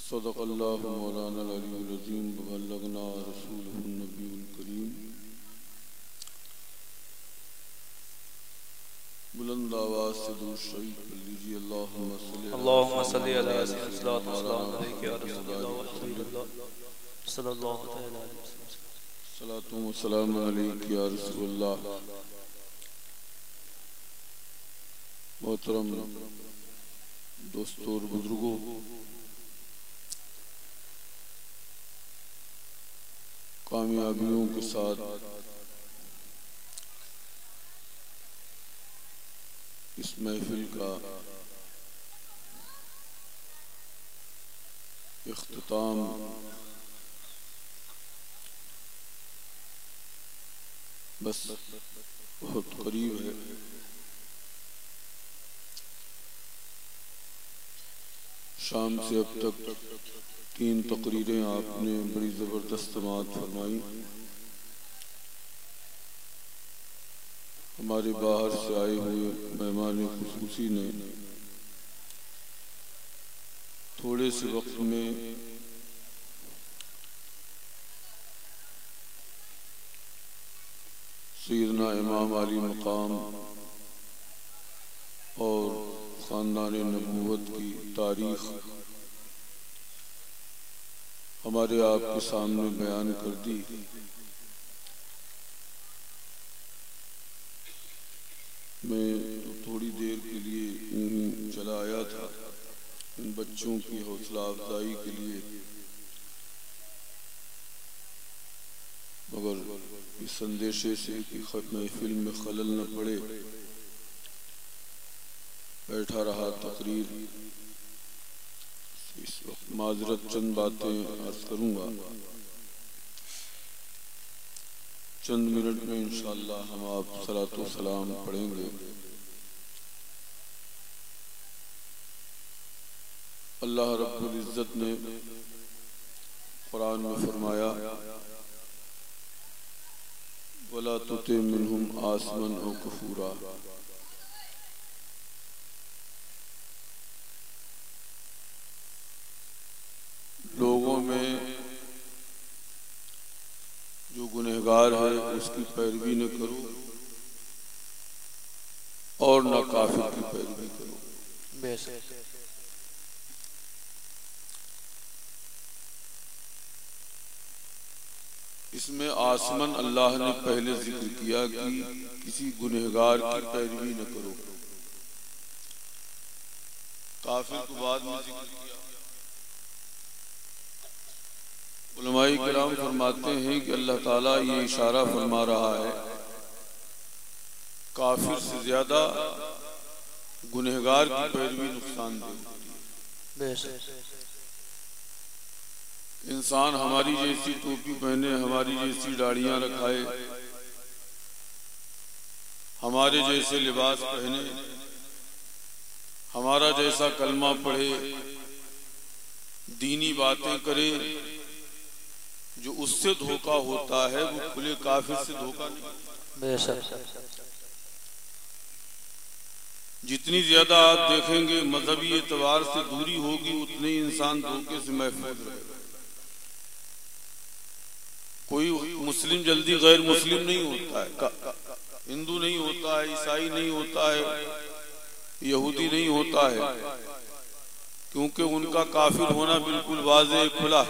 सदक़ल्लाहु मौलाना अल-अलीयुल अज़ीम व बल्लगना रसूलुहुन नबियुल करीम। बुलंद आवाज़ से दुरूद शरीफ पढ़ लीजिए। अल्लाहुम्मा सल्लि अला सलातु व सलाम अलैका या रसूलल्लाह। मोहतरम दोस्तों और बुजुर्गों, कामयाबियों के साथ इस महफिल का इख्तिताम बस बहुत करीब है। शाम से अब तक 3 तकरीरें आपने बड़ी ज़बरदस्त समाअत फरमाई। हमारे बाहर से आए हुए मेहमान खुसूसी ने थोड़े से वक्त में सैयदना इमाम अली मकाम और ख़ानदान नबूवत की तारीख हमारे आपके सामने बयान कर दी। मैं थोड़ी देर के लिए यूं चला आया था इन बच्चों की हौसला अफजाई के लिए, मगर इस संदेशे से कि महफिल में खलल न पड़े बैठा रहा तकरीर। इस वक्त माजरत चंद बातें अर्ज करूंगा। चंद मिनट में इंशाअल्लाह हम आप सलातो सलाम पढ़ेंगे। अल्लाह रब्बुल इज्जत ने कुरान में फरमाया, वला तुति मिनहुम आसमन औ कफूरा। लोगों में जो गुनहगार है उसकी पैरवी न करो और न काफिर की पैरवी करो। इसमें आसमन अल्लाह ने पहले जिक्र किया कि किसी गुनहगार की पैरवी न करो, काफिर को बाद में जिक्र किया। उलमाए किराम फरमाते हैं कि अल्लाह ताला ये इशारा फरमा रहा है, काफिर से ज्यादा गुनहगार की पैरवी नुकसानदेह होती है। इंसान हमारी जैसी टोपी पहने, हमारी जैसी दाढ़ियां रखाए, हमारे जैसे लिबास पहने, हमारा जैसा कलमा पढ़े, दीनी बातें करे, जो उससे धोखा होता है वो खुले काफिर से धोखा नहीं। जितनी ज्यादा आप देखेंगे मजहबी एतबार से दूरी होगी उतने ही इंसान धोखे से महफूज रहेगा। कोई मुस्लिम जल्दी गैर मुस्लिम नहीं होता है, हिंदू नहीं होता है, ईसाई नहीं होता है, यहूदी नहीं होता है, क्योंकि उनका काफिर होना बिल्कुल वाज़ेह खुला।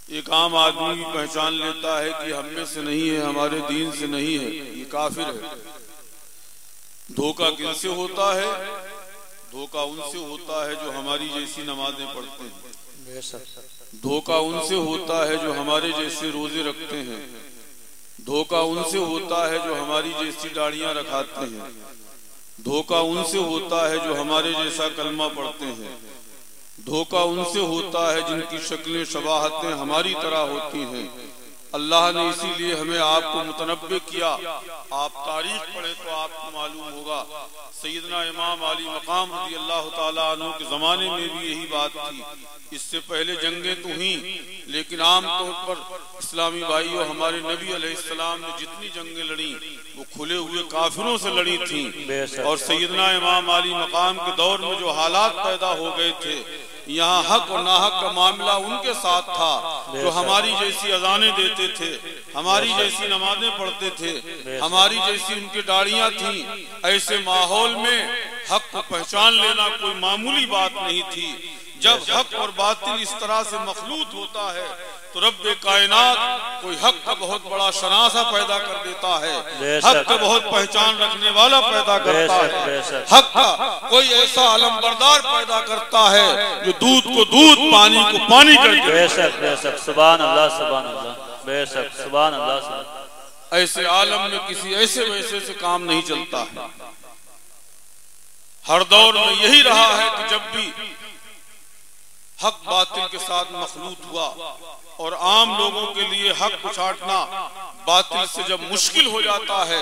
एक आम आदमी भी पहचान लेता है कि हम में से नहीं है, हमारे दीन से नहीं है, ये काफिर है। धोखा किनसे होता है? धोखा उनसे होता है जो हमारी जैसी नमाजें पढ़ते हैं। धोखा उनसे होता है जो हमारे जैसे रोजे रखते हैं। धोखा उनसे होता है जो हमारी जैसी दाढ़ियां रखाते हैं। धोखा उनसे होता है जो हमारे जैसा कलमा पढ़ते हैं। धोखा उनसे होता है जिनकी शक्लें शबाहतें हमारी तरह होती हैं। अल्लाह ने इसीलिए हमें आपको मुतनब्बे किया। आप तारीख पढ़े तो आपको मालूम होगा सैयदना इमाम अली मकाम रज़ी अल्लाह ताला अन्हु के जमाने में भी यही बात थी। इससे पहले जंगें तो हुई, लेकिन आम तौर पर इस्लामी भाइयों हमारे नबी अलैहिस्सलाम ने जितनी जंगें लड़ी वो खुले हुए काफिरों से लड़ी थी। और सैयदना इमाम अली मकाम के दौर में जो हालात पैदा हो गए थे, यहाँ हक और नाहक का मामला उनके साथ था जो हमारी जैसी अजानें देते थे, हमारी जैसी नमाजें पढ़ते थे, हमारी जैसी उनकी दाढ़ियां थी। ऐसे माहौल में हक को पहचान लेना कोई मामूली बात नहीं थी। जब हक और बातिल इस तरह से मखलूत होता है तो रब्बे कायनात कोई हक का बहुत बड़ा शनासा पैदा कर देता है, हक का बहुत पहचान रखने वाला पैदा करता है, हक का कोई ऐसा अलमबरदार पैदा करता है जो दूध को दूध पानी को पानी कर दे। बेशक बेशक, सुभान अल्लाह सुभान अल्लाह, बेशक सुभान अल्लाह। ऐसे आलम में किसी ऐसे वैसे से काम नहीं चलता है। हर दौर में यही रहा है कि जब भी हक बातिल के साथ मखलूत हुआ और आम लोगों के लिए हक को छांटना बातिल से जब मुश्किल हो जाता है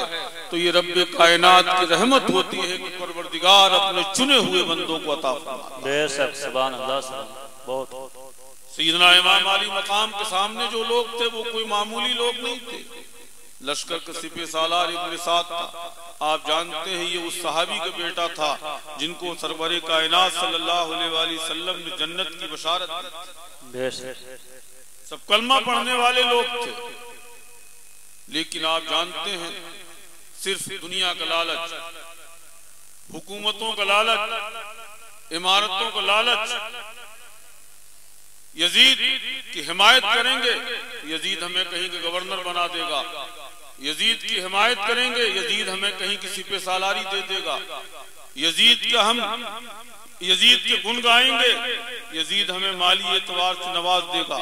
तो ये रब्बे कायनात की रहमत होती है कि परवरदिगार अपने चुने हुए बंदों को अता फरमाता है। बेशक सुभान अल्लाह। बहुत सैयदना इमाम अली मकाम के सामने जो लोग थे वो कोई मामूली लोग नहीं थे। लश्कर के सिपह सालार इब्न साद था। आप जानते हैं ये उस सहाबी का बेटा था जिनको सरवरे कायनात सल्लल्लाहु अलैहि वसल्लम ने जन्नत की बशारत दी। सब कलमा पढ़ने वाले लोग थे, लेकिन आप जानते हैं सिर्फ दुनिया का लालच, हुकूमतों का लालच, इमारतों का लालच, यजीद की हिमायत करेंगे, यजीद हमें कहीं के गवर्नर बना देगा, यजीद की हिमायत करेंगे, यजीद हमें कहीं किसी पे सालारी दे देगा, यजीद का हम यजीद के गुण गाएंगे, यजीद हमें माली एतबार से नवाज देगा।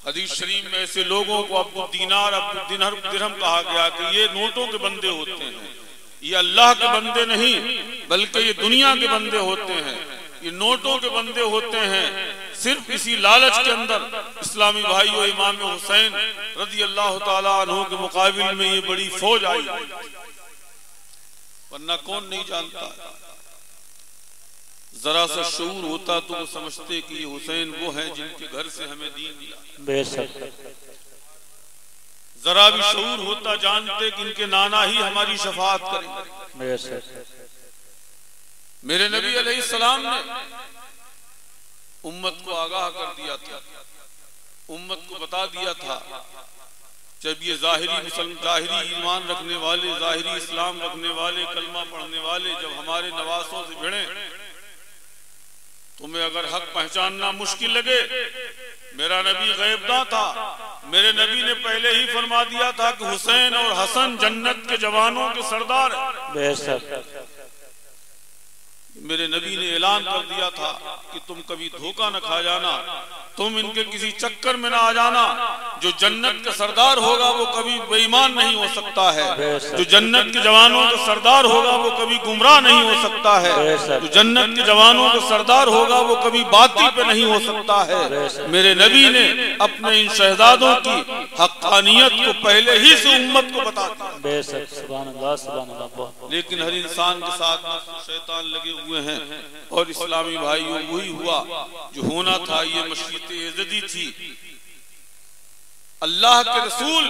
हदीस शरीफ में ऐसे लोगों को अब्दुल दीनार अब्दुल दिरहम कहा गया कि ये नोटों के बंदे होते हैं, ये अल्लाह के बंदे नहीं बल्कि ये दुनिया के बंदे होते हैं, ये नोटों के बंदे होते हैं। सिर्फ इसी लालच के अंदर इस्लामी भाइयों इमाम हुसैन रज़ी अल्लाह ताला अन्हु के मुकाबिल में ये बड़ी फौज आई, वरना कौन नहीं जानता। जरा सा शऊर होता तो वो समझते कि ये हुसैन वो हैं जिनके घर से हमें दीन मिला। बेशक जरा भी शऊर होता जानते कि इनके नाना ही हमारी शफाअत करेंगे। बेशक मेरे नबी अलैहिस्सलाम ने उम्मत को आगाह कर दिया था, उम्मत को बता दिया था जब ये जाहिरी ईमान रखने वाले, जाहिरी इस्लाम रखने वाले, कलमा पढ़ने वाले जब हमारे नवासों से भिड़े, तुम्हें अगर हक पहचानना मुश्किल लगे, मेरा नबी गैबदा था, मेरे नबी ने पहले ही फरमा दिया था कि हुसैन और हसन जन्नत के जवानों के सरदार हैं। बेशक मेरे नबी ने ऐलान कर दिया था कि तुम कभी धोखा न खा जाना, तुम इनके किसी चक्कर में ना आ जाना। जो जन्नत का सरदार होगा वो कभी बेईमान नहीं हो सकता है, जो जन्नत के जवानों का सरदार होगा वो कभी गुमराह नहीं हो सकता है, जो जन्नत के जवानों का सरदार होगा वो कभी बातिल पे नहीं हो सकता है। मेरे नबी ने अपने इन शहजादों की हक्कानियत को पहले ही से उम्मत को बता दिया। सुभान अल्लाह सुभान अल्लाह। लेकिन हर इंसान के साथ शैतान लगे हुए हैं और इस्लामी भाइयों वही हुआ जो होना था। ये मशरीत इज़्ज़ती थी। अल्लाह के रसूल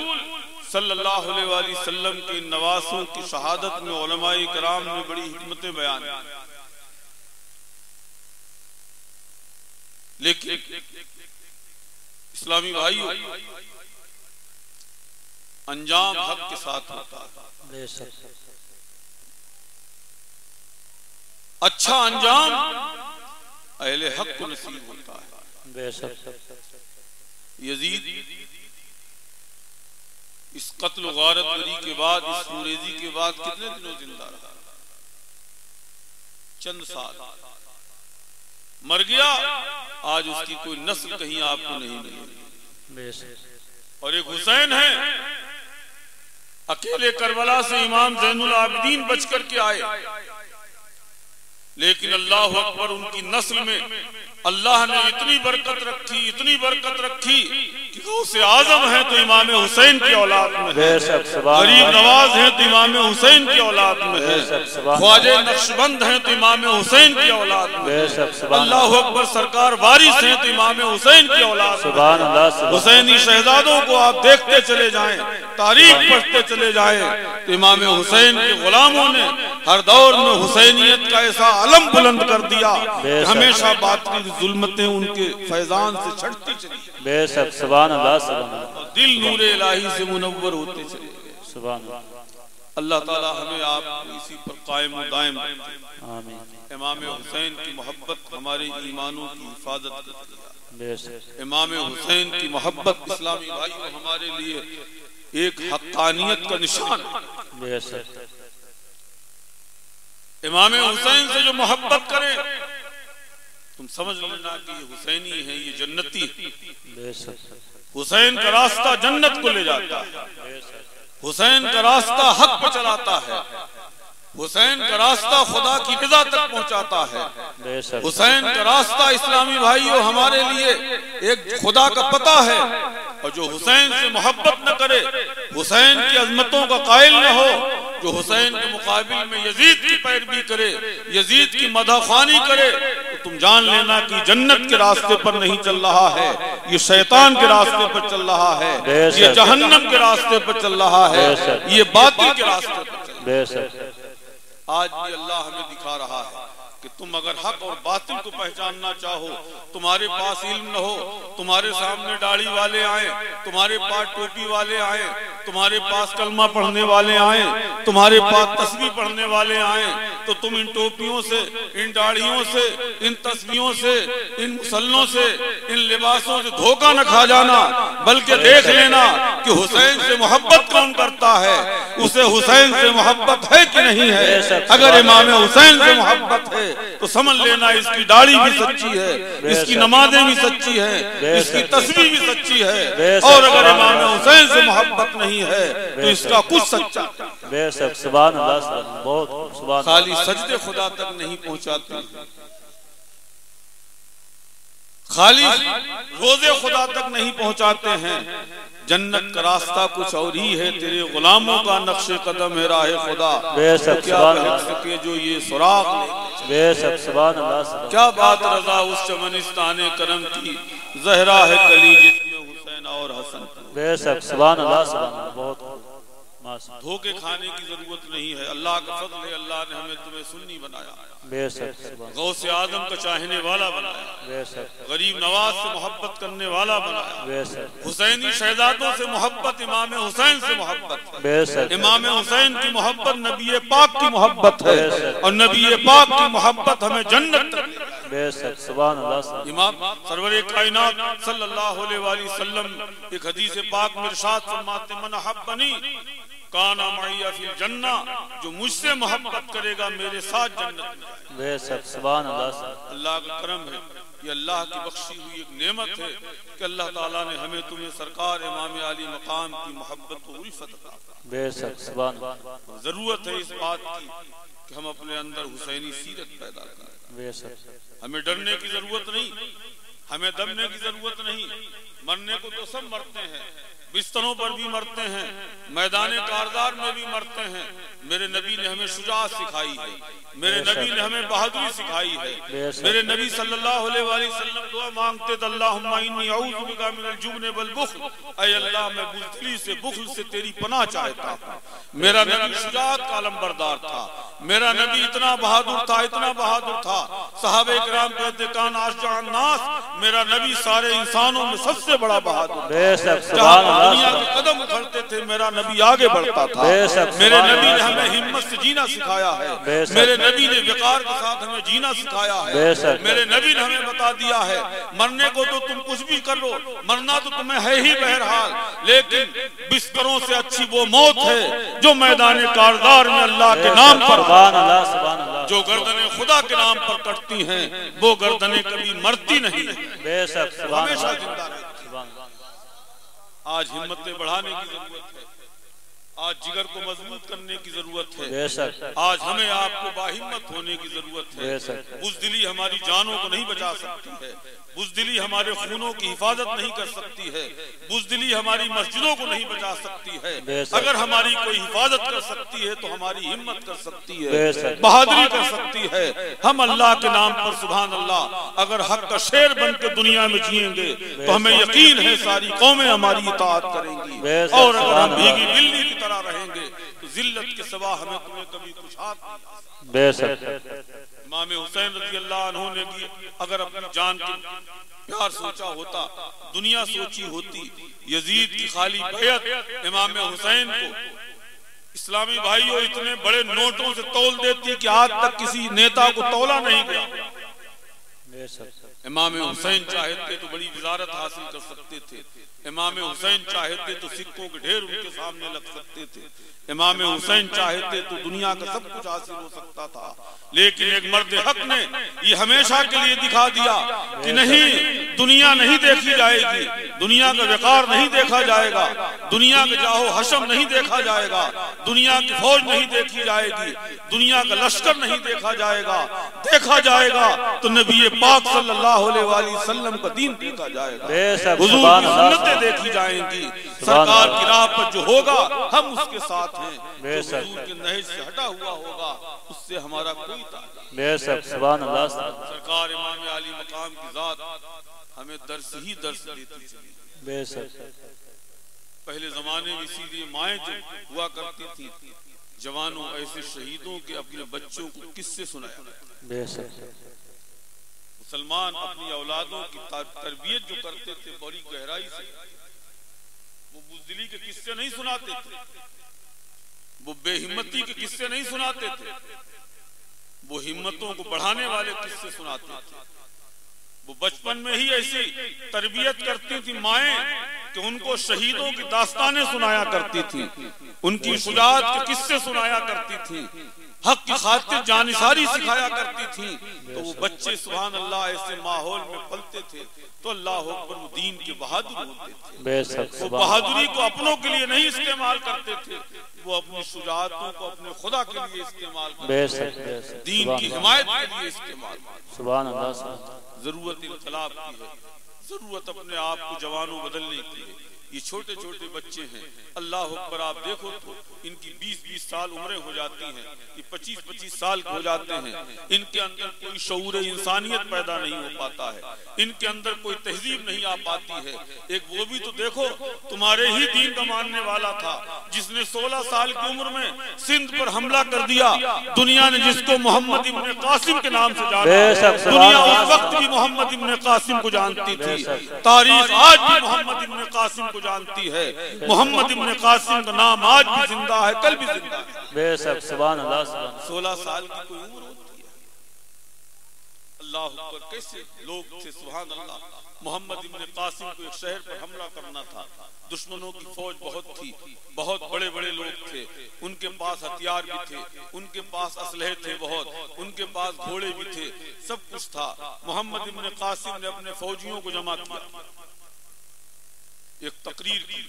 सल्लल्लाहु अलैहि वसल्लम के नवासों की शहादत में उलमाए किराम ने बड़ी हिकमतें बयान की, लेकिन इस्लामी भाइयों अंजाम हक के साथ होता है। अच्छा अंजाम अहले हक को नसीब होता है। यजीद इस कत्ल गारत गरी के बाद, इस सूरेजी के बाद कितने दिनों जिंदा रहा? चंद साल। मर गया, आज उसकी कोई नस्ल कहीं आपको नहीं मिलेगी। और एक हुसैन है, अकेले करबला से इमाम ज़ैनुल आबिदीन बच करके आए, लेकिन अल्लाह अकबर उनकी नस्ल में अल्लाह ने इतनी बरकत रखी कि गौसे आजम है तो इमाम हुसैन की औलाद में है, गरीब नवाज है तो इमाम हुसैन की औलाद में है, ख्वाजा नक्शबंद है तो इमाम हुसैन की औलाद में है, अल्लाह अकबर सरकार वारिस है तो इमाम हुसैन की औलाद में। हुसैनी शहजादों को आप देखते चले जाएं, तारीख पढ़ते चले जाएं तो इमाम हुसैन के गुलामों ने हर दौर में हुसैनियत का ऐसा अलम बुलंद कर दिया कि हमेशा बात की जुल्मतें उनके फैजान से छटती चली, बेशक सुभान अल्लाह, सुभान अल्लाह, दिल नूरे इलाही से मुनव्वर होते चले गए। सुभान अल्लाह। अल्लाह ताला हमें आप इसी पर कायम दायम आमीन। इमाम हुसैन की मोहब्बत हमारे ईमानों की हिफाजत करती है। बेशक इमाम हुसैन की मोहब्बत इस्लामी भाइयों हमारे लिए एक हक्कानियत का निशान है। बेशक इमाम हुसैन से जो मोहब्बत करे तुम समझ लेना कि ये हुसैनी है, ये जन्नती है। बेशक हुसैन का रास्ता जन्नत को ले जाता है, हुसैन का रास्ता हक पे चलाता है, हुसैन का रास्ता खुदा की रज़ा तक पहुंचाता है। बेशक हुसैन का रास्ता इस्लामी भाइयों हमारे लिए एक खुदा का पता है, और जो हुसैन से मोहब्बत न करे, हुसैन की अजमतों का कायल न हो, जो हुसैन के मुकाबिल में यजीद की पैरवी करे, यजीद की मदहखानी करे, तो तुम जान लेना कि जन्नत के रास्ते पर नहीं चल रहा है, ये शैतान के रास्ते पर चल रहा है, ये जहन्नम के रास्ते पर चल रहा है, ये बातिल के रास्ते पर चल रहा है। आज भी अल्लाह हमें दिखा रहा है कि तुम अगर हक और बातिल को पहचानना चाहो, तुम्हारे पास इल्म न हो, तुम्हारे सामने दाढ़ी वाले आए, तुम्हारे पास टोपी वाले आए, तुम्हारे पास कलमा पढ़ने वाले आए, तुम्हारे पास तस्बीह पढ़ने वाले आए, तो तुम इन टोपियों से, इन दाढ़ियों से, इन तस्बीहों से, इन मुसल्लों से, इन लिबासों से धोखा न खा जाना, बल्कि देख लेना कि हुसैन से मोहब्बत कौन करता है, उसे हुसैन से मोहब्बत है कि नहीं है। अगर इमाम हुसैन से मोहब्बत है तो समझ लेना इसकी दाढ़ी भी सच्ची है, इसकी नमाजें भी सच्ची है, इसकी तस्बीह भी सच्ची है, और अगर इमाम हुसैन से मोहब्बत नहीं है तो इसका कुछ सच्चा। बेशक सुभान अल्लाह, बहुत सुभान। खाली सजदे खुदा तक नहीं पहुंचाते, खाली रोजे खुदा तक नहीं पहुंचाते हैं। जन्नत का रास्ता कुछ और ही है, तेरे गुलामों का नक्शे कदम है राह खुदा, क्या बहक सके जो ये सुराग ले। बेशक सुभान अल्लाह, क्या बात रजा उस चमनिस्ताने करम की, जहरा है कली जिसमें हुसैन और हसन। बेशक सुभान अल्लाह, सुभान। बहुत धोखे खाने की जरूरत नहीं है, अल्लाह का फजल है, अल्लाह ने हमें तुम्हें सुन्नी बनाया, बेशक गौसे आदम का चाहने वाला बनाया, बेशक गरीब नवाज से मोहब्बत करने वाला बनाया, बेशक हुसैनी शहजादों से मोहब्बत, इमाम हुसैन से मोहब्बत, बेशक इमाम हुसैन की मोहब्बत नबी पाक की मोहब्बत है, और नबी पाक की मोहब्बत हमें जन्नत तक। बेशक सुभान अल्लाह। इमाम सरवर कायनात सल्लल्लाहु अलैहि वसल्लम एक हदीस पाक में इरशाद फरमाते, मन अहब्बनी काना मइया फिल जन्ना, जो मुझसे मोहब्बत करेगा मेरे साथ जन्नत में। बेशक सुभान अल्लाह। अल्लाह का करम है, ये अल्लाह की बख्शी हुई एक नेमत है कि अल्लाह ताला ने हमें तुम्हें सरकार इमाम आली मकाम की मोहब्बत को उल्फत अता। बेशक सुभान। जरूरत है इस बात की कि हम अपने अंदर हुसैनी सीरत पैदा करें। बेशक हमें डरने की जरूरत नहीं, हमें दबने की जरूरत नहीं। मरने को तो सब मरते हैं, बिस्तरों पर भी मरते हैं, मैदान कारदार में भी मरते हैं। मेरे नबी ने हमें शुजाअत सिखाई है, मेरे नबी ने हमें बहादुरी सिखाई है। मेरे नबी सल्लल्लाहु अलैहि वसल्लम दुआ मांगते थे, अल्लाहुम्मा इन्नी अऊज़ु बिका मिनल जुब्न वल बुख्ल, ऐ अल्लाह मैं बुज़दिली से, बुख्ल से तेरी पनाह चाहता हूँ। मेरा नबी शुजाअत का अलमबरदार था, मेरा नबी इतना बहादुर था, इतना बहादुर था। सहाबे किराम कहते कान अशजाअन नास, मेरा नबी सारे इंसानों में सबसे बड़ा बहादुर। दुनिया के कदम उखड़ते थे मेरा नबी आगे बढ़ता था। मेरे नबी ने हमें हिम्मत से जीना सिखाया है, मेरे नबी ने विकार के साथ हमें जीना सिखाया है। मेरे नबी ने हमें बता दिया है मरने को तो तुम कुछ भी कर लो, मरना तो तुम्हें है ही बहरहाल, लेकिन बिस्तरों से अच्छी वो मौत है जो मैदान कारदार में अल्लाह के नाम पर, जो गर्दनें खुदा के नाम पर कटती हैं वो गर्दनें कभी मरती नहीं, हमेशा जिंदा रहती। आज हिम्मतें बढ़ाने की जरूरत है, आज जिगर को मजबूत करने की जरूरत है। बेशक। आज हमें आपको बाहिम्मत होने की जरूरत है। बेशक। बुज़दिली हमारी जानों को नहीं बचा सकती है, बुज़दिली हमारे खूनों की हिफाजत नहीं कर सकती है, बुज़दिली हमारी मस्जिदों को नहीं बचा सकती है। अगर हमारी कोई हिफाजत कर सकती है तो हमारी हिम्मत कर सकती है, बहादुरी कर सकती है। हम अल्लाह के नाम पर सुभान अल्लाह अगर हक का शेर बन के दुनिया में जिएंगे तो हमें यकीन है सारी कौमें हमारी इताअत करेंगी, और अगर हम भीगी बिल्ली की तरह रहेंगे तो जिल्लत के सिवा हमें तुम्हें कभी कुछ हाथ नहीं। बेशक। इमाम हुसैन रज़ी अल्लाह अन्हु ने भी अगर अपनी जान के प्यार सोचा होता, दुनिया सोची होती, यजीद की खाली बैयत इमाम हुसैन को इस्लामी भाइयों इतने बड़े नोटों से तौल देती कि आज तक किसी नेता को तौला नहीं गया। इमाम हुसैन चाहते तो बड़ी वजारत हासिल कर सकते थे, इमाम हुसैन चाहते तो सिक्कों के ढेर उनके सामने लग सकते थे, इमाम हुसैन चाहते तो दुनिया का सब कुछ हासिल हो सकता था। लेकिन एक मर्द हक ने ये हमेशा के लिए दिखा दिया कि नहीं, दुनिया नहीं देखी जाएगी, दुनिया का विकार नहीं देखा जाएगा, दुनिया का जाहो हशम नहीं देखा जाएगा, दुनिया की फौज नहीं देखी जाएगी, दुनिया का लश्कर नहीं देखा जाएगा, देखा जाएगा तो नबी पाक सल्लल्लाहु अलैहि वसल्लम का दीन देखा जाएगा, हुजूर की सुन्नतें देखी जाएंगी, सरकार की राह पर जो होगा हम उसके साथ हैं, जो हुजूर के नहज से हटा हुआ होगा उससे हमारा कोई ताल्लुक बेशक। सुभान अल्लाह। सरकार इमाम आली मकाम की जात हमें दर्स ही दर्स देती चली। बेशक। पहले जमाने में इसीलिए माएं जो हुआ करती थी, जवानों ऐसे शहीदों के अपने बच्चों को किस्से सुनाया। बेशक। मुसलमान अपनी औलादों की तरबियत जो करते थे बड़ी गहराई से, वो बुज़दिली के किस्से नहीं सुनाते थे, वो बेहिम्मती के किस्से नहीं सुनाते थे, वो हिम्मतों को बढ़ाने वाले किस्से सुनाते थे। वो बचपन में ही ऐसी तरबियत करती थी माएं कि उनको शहीदों की दास्तानें सुनाया करती थी, उनकी शुजाअत के किस्से सुनाया करती थी, हक की खातिर जानिसारी सिखाया करती थी। तो वो बच्चे सुभान अल्लाह ऐसे माहौल में पलते थे तो अल्लाह अकबर वो दीन के बहादुर होते थे। वो बहादुरी को अपनों के लिए नहीं इस्तेमाल करते थे, वो अपनी शुजाअतों को अपने खुदा के लिए इस्तेमाल करते थे, दीन की हिमायत के लिए इस्तेमाल। सुभान अल्लाह। जरूरत इनकलाब की है, जरूरत अपने आप को जवानों बदलने की है। ये छोटे छोटे बच्चे हैं, अल्लाह अकबर आप देखो तो इनकी 20-20 साल उम्रें हो जाती हैं, ये 25-25 साल हो जाते हैं, इनके अंदर कोई शऊर इंसानियत पैदा नहीं हो पाता है, इनके अंदर कोई तहजीब नहीं आ पाती है। एक वो भी तो देखो तुम्हारे ही दीन का मानने वाला था जिसने 16 साल की उम्र में सिंध पर हमला कर दिया, दुनिया ने जिसको मोहम्मद इब्न कासिम के नाम से जाना, दुनिया उस वक्त भी मोहम्मद इब्न कासिम को जानती थी, तारीख आज भी मोहम्मद इब्न कासिम को जानती है, मोहम्मद इब्न कासिम का नाम आज भी जिंदा है, कल भी जिंदा है। बेशक। सुभान अल्लाह। 16 साल की कोई उम्र होती है, अल्लाह अकबर कैसे लोग थे सुभान अल्लाह। मोहम्मद इब्न कासिम को एक शहर पर हमला करना था, दुश्मनों की फौज बहुत थी, बहुत बड़े बड़े लोग थे, उनके पास हथियार भी थे, उनके पास असलहे थे बहुत, उनके पास घोड़े भी थे, सब कुछ था। मोहम्मद इब्न कासिम ने अपने फौजियों को जमा किया, एक तकरीर की।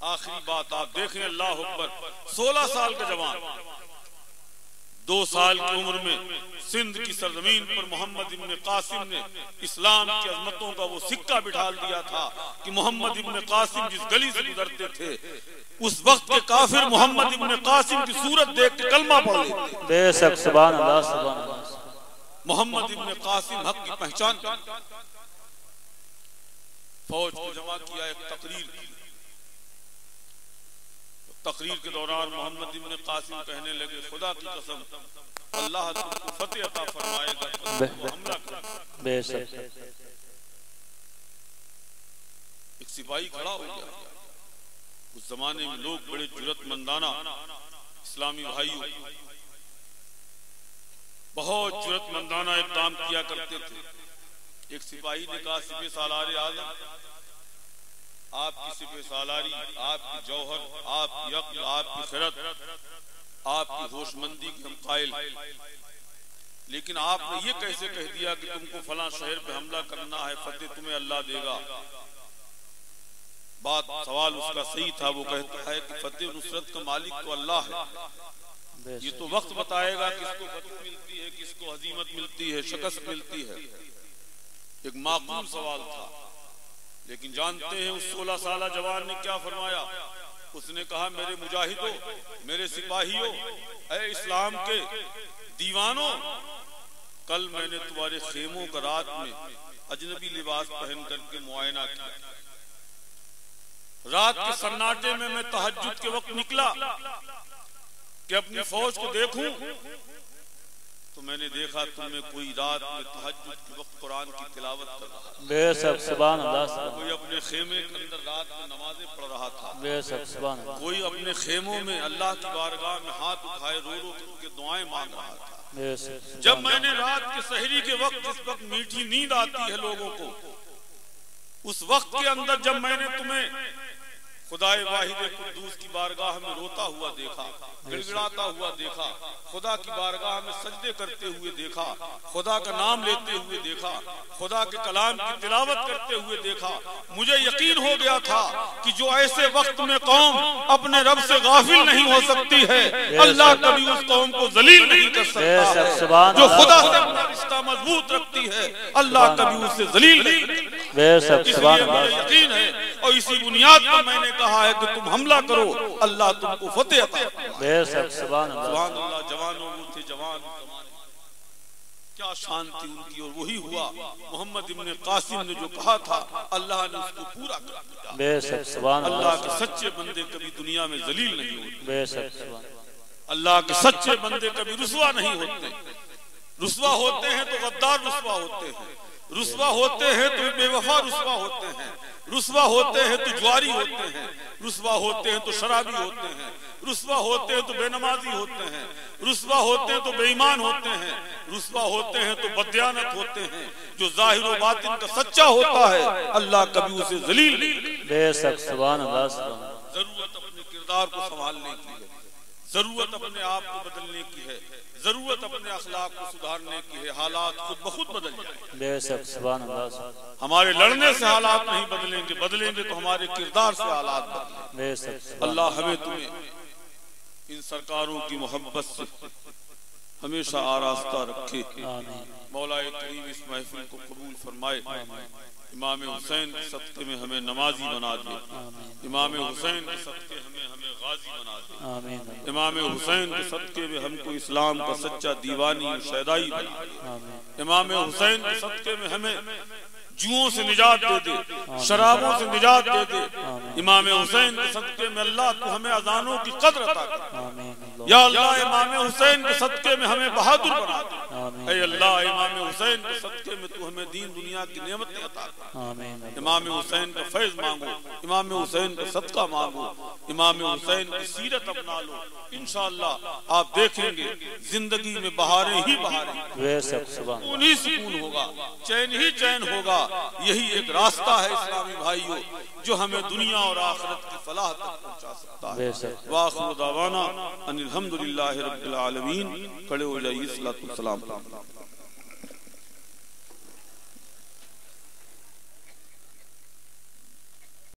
आखिरी बात आप देखें, अल्लाह अकबर, 16 साल का जवान 2 साल की उम्र में सिंध की सरजमीन पर मोहम्मद इब्न कासिम ने इस्लाम की अजमतों का वो सिक्का बिठा दिया था कि मोहम्मद इब्न कासिम जिस गली से गुजरते थे उस वक्त के काफिर मोहम्मद इब्न कासिम की सूरत देख के कलमा पढ़ लेते। बेशक। सुभान अल्लाह। सुभान अल्लाह। मोहम्मद इब्न कासिम हक की पहचान। फौज को जमा किया, एक तकरीर की। तकरीर के दौरान मोहम्मद इब्न कासिम कहने लगे, खुदा की कसम अल्लाह तुमको फतेह अता फरमाएगा, हमला करो। बेशक। एक सिपाही खड़ा हो गया। उस जमाने में लोग बड़े जुर्रतमंदाना, इस्लामी भाइयों बहुत जुर्रतमंदाना इक़दाम किया करते थे। एक सिपाही ने कहा, सिपह सालार आज़म, आपकी सिपह सालारी, आपकी जौहर, आपकी अक्ल, आपकी खिरत, आपकी होशमंदी के हम कायल, लेकिन आपने ये कैसे कह दिया कि तुमको फलां शहर पे हमला करना है, फतेह तुम्हें अल्लाह देगा। बात सवाल उसका सही था। वो कहता है कि फतेह नुसरत का मालिक तो अल्लाह है, ये तो वक्त बताएगा किसको फतेह मिलती है, किसको हजीमत मिलती है, शिकस्त मिलती है। एक माकूल सवाल था, लेकिन जानते हैं उस 16 साल जवान ने क्या फरमाया? उसने कहा, मेरे मुजाहिदों, मेरे सिपाहियों, ऐ इस्लाम के दीवानों, कल मैंने तुम्हारे खेमों का रात में अजनबी लिबास पहन करके मुआयना किया। रात के सन्नाटे में मैं तहज्जुद के वक्त निकला कि अपनी फौज को देखूं, तो मैंने देखा तुम्हें कोई रात में तहज्जुद के वक्त कुरान की तिलावत कर रहा था। बेशक सुभान अल्लाह। कोई अपने खेमे के अंदर रात में नमाजें पढ़ रहा था। बेशक सुभान अल्लाह। कोई अपने खेमों में अल्लाह की बारगाह में हाथ उठाए रो रो करके दुआएं मांग रहा था। जब मैंने रात के सहरी के वक्त, जिस वक्त मीठी नींद आती है लोगों को, उस वक्त के अंदर जब मैंने तुम्हें खुदाए वाहिद कुद्दूस की बारगाह में रोता हुआ देखा, गिड़गिड़ाता हुआ देखा, खुदा की बारगाह में सजदे करते हुए देखा, खुदा का नाम लेते हुए देखा, खुदा के कलाम की तिलावत करते हुए देखा, मुझे यकीन हो गया था कि जो ऐसे वक्त में कौम अपने रब से गाफिल नहीं हो सकती है, अल्लाह कभी उस कौम को जलील नहीं कर सकता है। जो खुदा से अपना रिश्ता मजबूत रखती है, अल्लाह कभी उससे जलील नहीं करता। इसलिए मुझे यकीन है, और इसी बुनियाद पर मैंने कहा है कि तुम हमला करो, अल्लाह तुमको फतेह अता फरमाए। सुभान अल्लाह। जवानों वो थे जवान, क्या शान थी उनकी, और वही हुआ। मोहम्मद इब्न कासिम ने जो कहा था, अल्लाह ने उसको पूरा कर दिया। अल्लाह के सच्चे बंदे कभी दुनिया में जलील नहीं होते। अल्लाह के सच्चे बंदे कभी रुसवा नहीं होते। रुसवा होते हैं तो गद्दार रुसवा होते हैं, रुसवा होते हैं तो बेवफा रुसवा होते हैं, रुसवा होते हैं तो ज्वारी होते हैं, रुसवा होते हैं तो शराबी होते हैं, रुसवा होते हैं तो बेनमाजी होते हैं, रुसवा होते हैं तो बेईमान होते हैं, रुसवा होते हैं तो बदयानत होते हैं। जो जाहिर व बातिन का सच्चा होता है, अल्लाह कभी उसे जलील नहीं। बेशक सुभान अल्लाह। जरूरत अपने किरदार को संभालने की है, जरूरत अपने आप को बदलने की है, जरूरत अपने अखलाक को सुधारने की है। हालात खुद बहुत बदल जाए। बेशक सुभान अल्लाह। हमारे लड़ने से हालात नहीं बदलेंगे, बदलेंगे तो हमारे किरदार से हालात बदलेंगे। अल्लाह हमें तुम्हें इन सरकारों की मोहब्बत से हमेशा आरास्ता रखे। मौलाए करीम इस महफिल को कबूल फरमाए। इमाम हुसैन के सदक़े में हमें नमाजी बना दे। इमाम हुसैन के सदक़े हमें गाजी बना दे। इमाम हुसैन के सदक़े में हमको इस्लाम का सच्चा दीवानी और शहदाई बना दे। इमाम हुसैन के सदक़े में हमें जुओं से निजात दे दे, शराबों से निजात दे दे। इमाम हुसैन के सदक़े में अल्लाह तू हमें अज़ानों की कद्र अता कर। या अल्लाह इमाम हुसैन के सदक़े में हमें बहादुर बना दे। ऐ अल्लाह इमाम हुसैन के सदक़े में तू हमें दीन दुनिया की नेमतें अता कर। इमाम हुसैन का फैज़ मांगो, इमाम हुसैन का सदका मांगो, इमाम हुसैन की सीरत अपना लो। इंशाअल्लाह आप देखेंगे जिंदगी में बहारें ही बहारें, सुकून ही सुकून होगा, चैन ही चैन होगा। यही एक रास्ता है इस्लामी भाइयों, जो हमें दुनिया और आखिरत की फलाह तक पहुंचा सकता है। वाखिर दावाना अनिल हम्दुलिल्लाहि रब्बिल आलमीन। खड़े हो जाइए, सलातो सलाम।